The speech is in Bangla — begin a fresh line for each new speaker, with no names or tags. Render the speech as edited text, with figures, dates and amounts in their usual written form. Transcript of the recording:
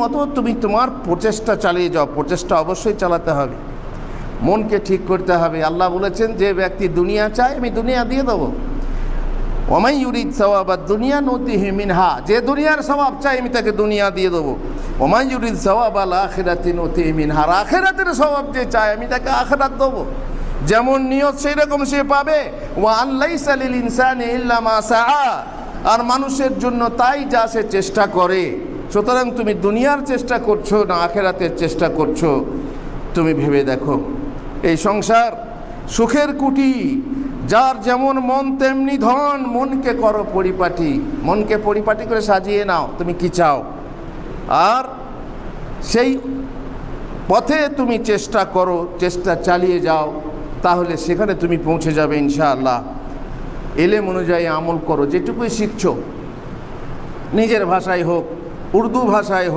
মতো তুমি তোমার প্রচেষ্টা চালিয়ে যাও। প্রচেষ্টা অবশ্যই চালাতে হবে, মনকে ঠিক করতে হবে। আল্লাহ বলেছেন যে ব্যক্তি দুনিয়া চায় আমি দুনিয়া দিয়ে দেবো। ওমাই ইউরিদ সওয়াবাদ দুনিয়া নতিহি মিনহা, যে দুনিয়ার সওয়াব চাই আমি তাকে দুনিয়া দিয়ে দেবো। ওমাই ইউরিদ সওয়াবাল আখিরাতি নতিহি মিনহা, আখিরাতের সওয়াব যে চায় আমি তাকে আখিরাত দেবো। যেমন নিয়ত সেই রকম সে পাবে। ওয়া আন লাইসা লিল ইনসানি ইল্লা মা সাআ, আর মানুষের জন্য তাই যা সে চেষ্টা করে। সুতরাং তুমি দুনিয়ার চেষ্টা করছো না আখিরাতের চেষ্টা করছো, তুমি ভেবে দেখো। এই সংসার সুখের কুটি, যার যেমন মন তেমনি ধন। মনকে করো পরিপাটি, মনকে পরিপাটি করে সাজিয়ে নাও তুমি কি চাও, আর সেই পথে তুমি চেষ্টা করো, চেষ্টা চালিয়ে যাও, তাহলে সেখানে তুমি পৌঁছে যাবে ইনশাআল্লাহ। এলেম অনুযায়ী আমল করো, যেটুকুই শিখছো নিজের ভাষায় হোক, উর্দু ভাষায় হোক।